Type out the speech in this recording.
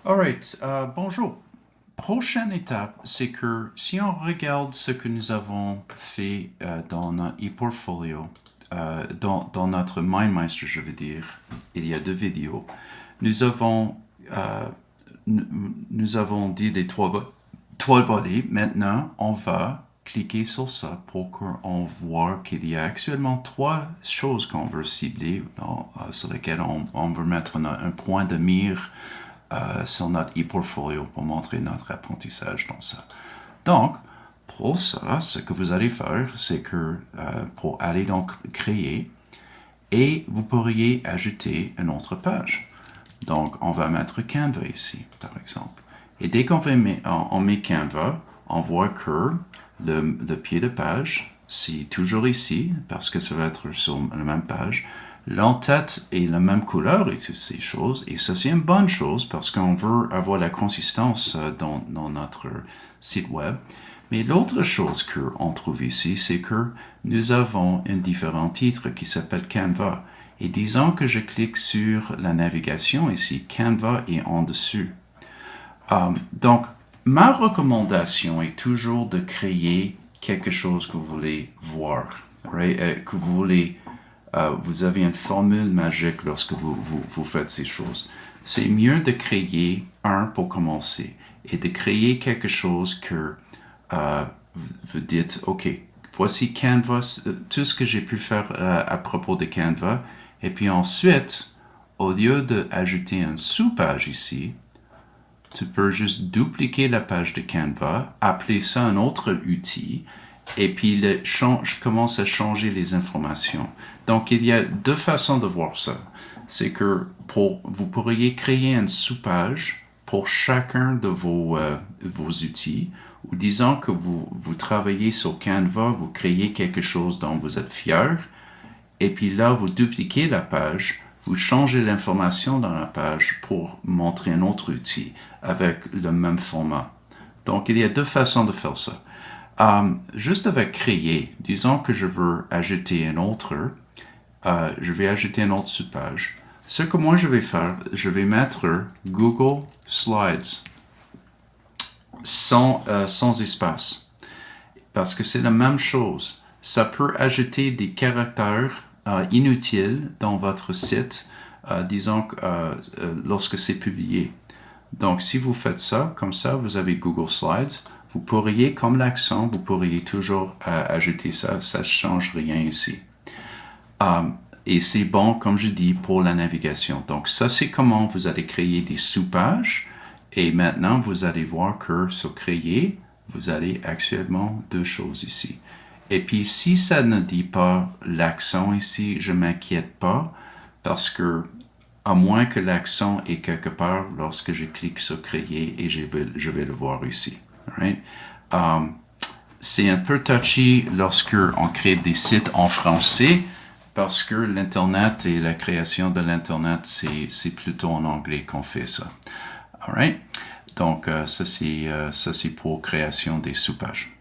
Alright, bonjour. Prochaine étape, c'est que si on regarde ce que nous avons fait dans notre e-portfolio, dans notre MindMeister, je veux dire, il y a deux vidéos. Nous avons, euh, nous avons dit les trois volets. Maintenant, on va cliquer sur ça pour qu'on voit qu'il y a actuellement trois choses qu'on veut cibler, sur lesquelles on veut mettre un point de mire sur notre e-portfolio pour montrer notre apprentissage dans ça. Donc, pour ça, ce que vous allez faire, c'est que pour aller donc créer, et vous pourriez ajouter une autre page. Donc, on va mettre Canva ici, par exemple. Et dès on met Canva, on voit que le pied de page, c'est toujours ici, parce que ça va être sur la même page. L'entête est la même couleur et toutes ces choses. Et ça, c'est une bonne chose parce qu'on veut avoir la consistance dans notre site web. Mais l'autre chose qu'on trouve ici, c'est que nous avons un différent titre qui s'appelle Canva. Et disons que je clique sur la navigation ici, Canva est en dessus. Donc, ma recommandation est toujours de créer quelque chose que vous voulez voir, right? Que vous voulez. Vous avez une formule magique lorsque vous faites ces choses. C'est mieux de créer un pour commencer et de créer quelque chose que vous dites, OK, voici Canva, tout ce que j'ai pu faire à propos de Canva. Et puis ensuite, au lieu d'ajouter une sous-page ici, tu peux juste dupliquer la page de Canva, appeler ça un autre outil, et puis je commence à changer les informations. Donc, il y a deux façons de voir ça. C'est que vous pourriez créer une sous-page pour chacun de vos outils, ou disons que vous travaillez sur Canva, vous créez quelque chose dont vous êtes fier, et puis là, vous dupliquez la page, vous changez l'information dans la page pour montrer un autre outil avec le même format. Donc, il y a deux façons de faire ça. Juste avec créer, disons que je veux ajouter un autre, je vais ajouter une autre sous-page. Ce que moi je vais faire, je vais mettre Google Slides sans espace. Parce que c'est la même chose. Ça peut ajouter des caractères inutiles dans votre site, disons lorsque c'est publié. Donc, si vous faites ça, comme ça, vous avez Google Slides. Vous pourriez, comme l'accent, vous pourriez toujours ajouter ça. Ça ne change rien ici. Et c'est bon, comme je dis, pour la navigation. Donc, ça, c'est comment vous allez créer des sous-pages. Et maintenant, vous allez voir que sur créer, vous avez actuellement deux choses ici. Et puis, si ça ne dit pas l'accent ici, je ne m'inquiète pas parce que à moins que l'accent est quelque part lorsque je clique sur créer et je vais le voir ici. Right? C'est un peu touchy lorsque on crée des sites en français parce que l'Internet et la création de l'Internet, c'est plutôt en anglais qu'on fait ça. Alright? Donc, ça c'est pour création des sous-pages.